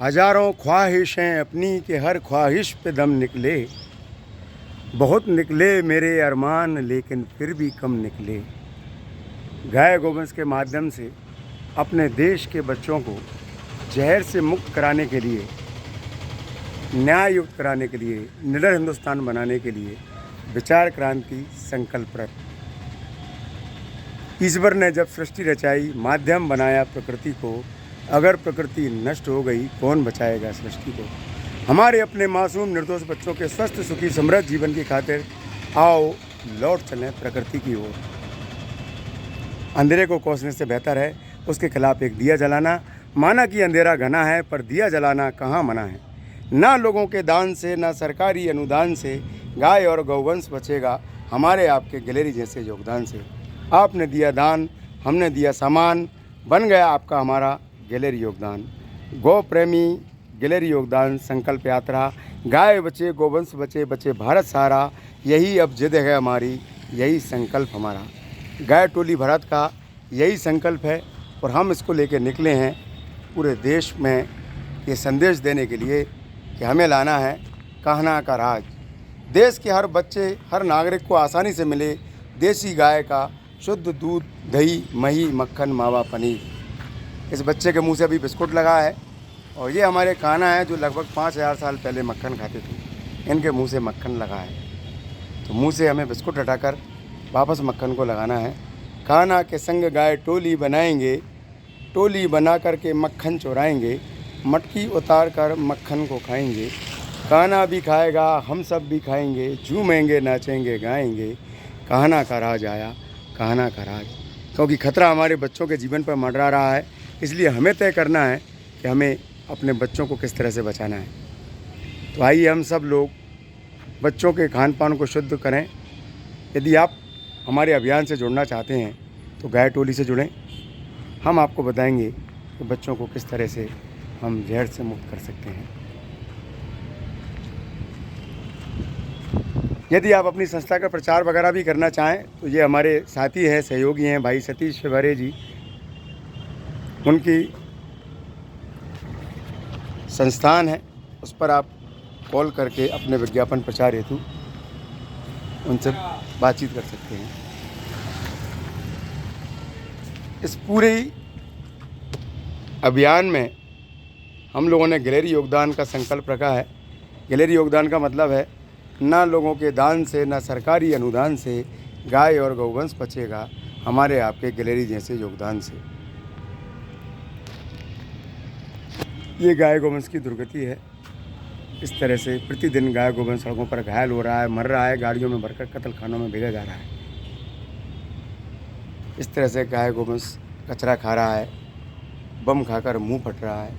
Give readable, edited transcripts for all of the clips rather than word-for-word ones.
हजारों ख्वाहिशें अपनी के हर ख्वाहिश पे दम निकले। बहुत निकले मेरे अरमान लेकिन फिर भी कम निकले। गाय गोवंश के माध्यम से अपने देश के बच्चों को जहर से मुक्त कराने के लिए, न्याय युक्त कराने के लिए, निडर हिंदुस्तान बनाने के लिए विचार क्रांति संकल्परत। ईश्वर ने जब सृष्टि रचाई, माध्यम बनाया प्रकृति को। अगर प्रकृति नष्ट हो गई, कौन बचाएगा सृष्टि को। हमारे अपने मासूम निर्दोष बच्चों के स्वस्थ सुखी समृद्ध जीवन की खातिर आओ लौट चलें प्रकृति की ओर। अंधेरे को कोसने से बेहतर है उसके खिलाफ एक दिया जलाना। माना कि अंधेरा घना है पर दिया जलाना कहाँ मना है। ना लोगों के दान से, ना सरकारी अनुदान से गाय और गौवंश बचेगा हमारे आपके गैलरी जैसे योगदान से। आपने दिया दान, हमने दिया सामान, बन गया आपका हमारा गैलरी योगदान। गौ प्रेमी गैलरी योगदान संकल्प यात्रा। गाय बचे, गोवंश बचे, बचे भारत सारा। यही अब जिद है हमारी, यही संकल्प हमारा। गाय टोली भारत का यही संकल्प है और हम इसको लेकर निकले हैं पूरे देश में ये संदेश देने के लिए कि हमें लाना है कहना का राज। देश के हर बच्चे, हर नागरिक को आसानी से मिले देसी गाय का शुद्ध दूध, दही, मही, मक्खन, मावा, पनीर। इस बच्चे के मुंह से अभी बिस्कुट लगा है और ये हमारे कान्हा है जो लगभग 5000 साल पहले मक्खन खाते थे। इनके मुंह से मक्खन लगा है तो मुंह से हमें बिस्कुट हटाकर वापस मक्खन को लगाना है। कान्हा के संग गाय टोली बनाएंगे, टोली बना कर के मक्खन चुराएंगे, मटकी उतार कर मक्खन को खाएंगे। कान्हा भी खाएगा, हम सब भी खाएंगे, झूमेंगे, नाचेंगे, गाएंगे। कान्हा का राज आया, कान्हा का राज। क्योंकि खतरा हमारे बच्चों के जीवन पर मंडरा रहा है, इसलिए हमें तय करना है कि हमें अपने बच्चों को किस तरह से बचाना है। तो आइए हम सब लोग बच्चों के खान पान को शुद्ध करें। यदि आप हमारे अभियान से जुड़ना चाहते हैं तो गाय टोली से जुड़ें। हम आपको बताएंगे कि बच्चों को किस तरह से हम जहर से मुक्त कर सकते हैं। यदि आप अपनी संस्था का प्रचार वगैरह भी करना चाहें तो ये हमारे साथी हैं, सहयोगी हैं, भाई सतीश शिवरे जी। उनकी संस्थान है, उस पर आप कॉल करके अपने विज्ञापन प्रचार हेतु उनसे बातचीत कर सकते हैं। इस पूरे अभियान में हम लोगों ने गैलरी योगदान का संकल्प रखा है। गैलरी योगदान का मतलब है ना लोगों के दान से, ना सरकारी अनुदान से गाय और गौवंश बचेगा हमारे आपके गैलरी जैसे योगदान से। ये गाय गोवंश की दुर्गति है। इस तरह से प्रतिदिन गाय गोवंश सड़कों पर घायल हो रहा है, मर रहा है, गाड़ियों में भरकर कत्ल खानों में भेजा जा रहा है। इस तरह से गाय गोवंश कचरा खा रहा है, बम खाकर मुंह फट रहा है।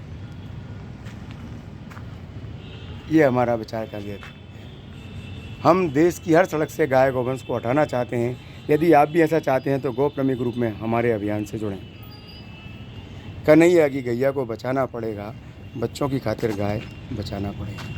ये हमारा विचार का लिए हम देश की हर सड़क से गाय गोवंश को हटाना चाहते हैं। यदि आप भी ऐसा चाहते हैं तो गौ प्रेमी ग्रुप में हमारे अभियान से जुड़ें। कन्हैया की गैया को बचाना पड़ेगा, बच्चों की खातिर गाय बचाना पड़ेगा।